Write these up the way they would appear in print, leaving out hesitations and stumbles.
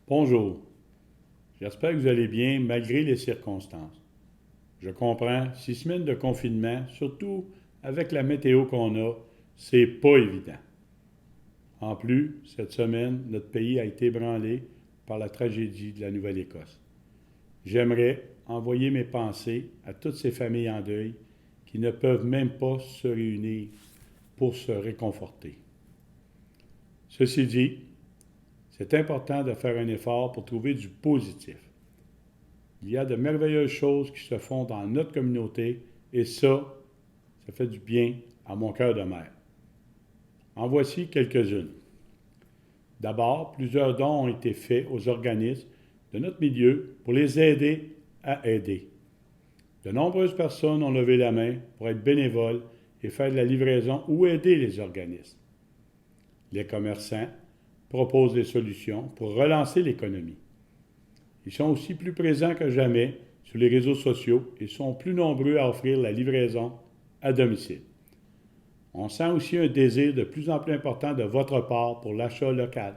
Bonjour, j'espère que vous allez bien malgré les circonstances. Je comprends, 6 semaines de confinement, surtout avec la météo qu'on a, c'est pas évident. En plus, cette semaine, notre pays a été ébranlé par la tragédie de la Nouvelle-Écosse. J'aimerais envoyer mes pensées à toutes ces familles en deuil qui ne peuvent même pas se réunir pour se réconforter. Ceci dit, c'est important de faire un effort pour trouver du positif. Il y a de merveilleuses choses qui se font dans notre communauté et ça fait du bien à mon cœur de mère. En voici quelques-unes. D'abord, plusieurs dons ont été faits aux organismes de notre milieu pour les aider à aider. De nombreuses personnes ont levé la main pour être bénévoles et faire de la livraison ou aider les organismes. Les commerçants proposent des solutions pour relancer l'économie. Ils sont aussi plus présents que jamais sur les réseaux sociaux et sont plus nombreux à offrir la livraison à domicile. On sent aussi un désir de plus en plus important de votre part pour l'achat local.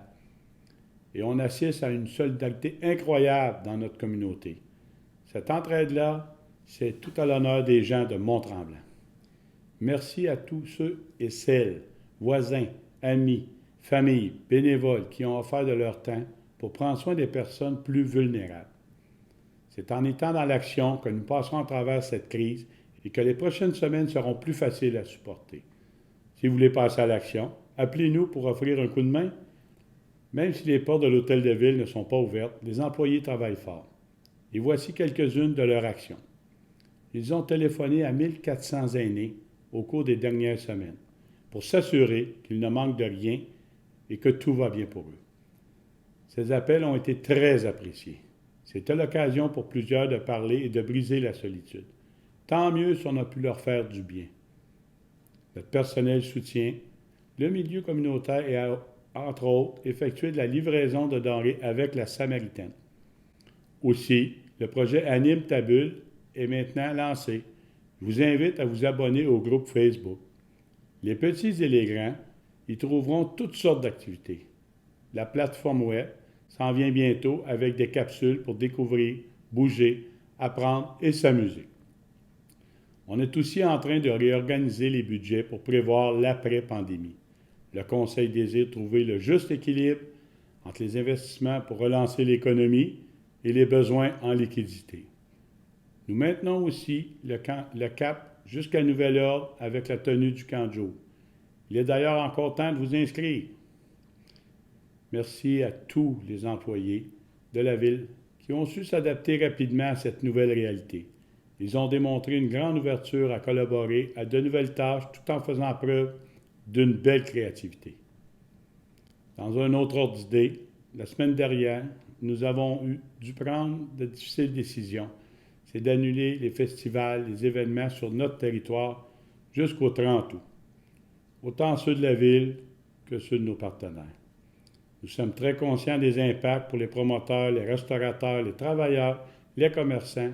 Et on assiste à une solidarité incroyable dans notre communauté. Cette entraide-là, c'est tout à l'honneur des gens de Mont-Tremblant. Merci à tous ceux et celles, voisins, amis, familles, bénévoles qui ont offert de leur temps pour prendre soin des personnes plus vulnérables. C'est en étant dans l'action que nous passerons à travers cette crise et que les prochaines semaines seront plus faciles à supporter. Si vous voulez passer à l'action, appelez-nous pour offrir un coup de main. Même si les portes de l'hôtel de ville ne sont pas ouvertes, les employés travaillent fort. Et voici quelques-unes de leurs actions. Ils ont téléphoné à 1400 aînés au cours des dernières semaines pour s'assurer qu'ils ne manquent de rien et que tout va bien pour eux. Ces appels ont été très appréciés. C'était l'occasion pour plusieurs de parler et de briser la solitude. Tant mieux si on a pu leur faire du bien. Notre personnel soutient le milieu communautaire et a, entre autres, effectué de la livraison de denrées avec la Samaritaine. Aussi, le projet Anime ta bulle est maintenant lancé. Je vous invite à vous abonner au groupe Facebook. Les petits et les grands y trouveront toutes sortes d'activités. La plateforme web s'en vient bientôt avec des capsules pour découvrir, bouger, apprendre et s'amuser. On est aussi en train de réorganiser les budgets pour prévoir l'après-pandémie. Le Conseil désire trouver le juste équilibre entre les investissements pour relancer l'économie et les besoins en liquidité. Nous maintenons aussi le cap jusqu'à nouvel ordre avec la tenue du camp de jour. Il est d'ailleurs encore temps de vous inscrire. Merci à tous les employés de la Ville qui ont su s'adapter rapidement à cette nouvelle réalité. Ils ont démontré une grande ouverture à collaborer à de nouvelles tâches tout en faisant preuve d'une belle créativité. Dans un autre ordre d'idée, la semaine dernière, nous avons dû prendre de difficiles décisions. C'est d'annuler les festivals, les événements sur notre territoire jusqu'au 30 août. Autant ceux de la Ville que ceux de nos partenaires. Nous sommes très conscients des impacts pour les promoteurs, les restaurateurs, les travailleurs, les commerçants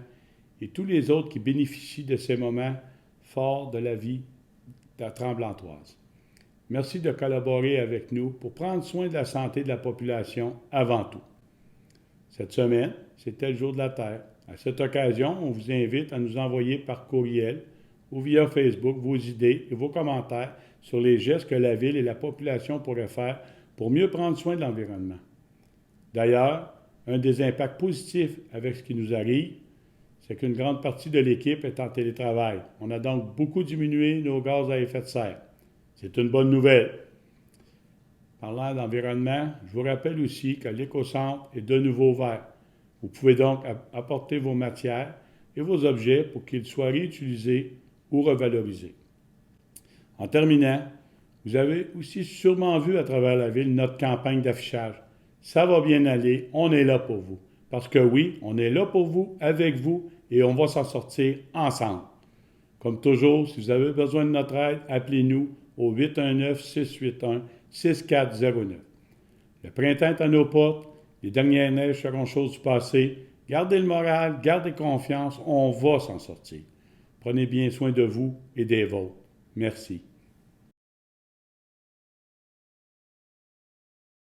et tous les autres qui bénéficient de ces moments forts de la vie de la Tremblantoise. Merci de collaborer avec nous pour prendre soin de la santé de la population avant tout. Cette semaine, c'était le jour de la Terre. À cette occasion, on vous invite à nous envoyer par courriel ou via Facebook vos idées et vos commentaires sur les gestes que la Ville et la population pourraient faire pour mieux prendre soin de l'environnement. D'ailleurs, un des impacts positifs avec ce qui nous arrive, c'est qu'une grande partie de l'équipe est en télétravail. On a donc beaucoup diminué nos gaz à effet de serre. C'est une bonne nouvelle. Parlant d'environnement, je vous rappelle aussi que l'éco-centre est de nouveau ouvert. Vous pouvez donc apporter vos matières et vos objets pour qu'ils soient réutilisés ou revalorisés. En terminant, vous avez aussi sûrement vu à travers la ville notre campagne d'affichage. Ça va bien aller, on est là pour vous. Parce que oui, on est là pour vous, avec vous, et on va s'en sortir ensemble. Comme toujours, si vous avez besoin de notre aide, appelez-nous au 819-681-6409. Le printemps est à nos portes, les dernières neiges seront choses du passé. Gardez le moral, gardez confiance, on va s'en sortir. Prenez bien soin de vous et des vôtres. Merci.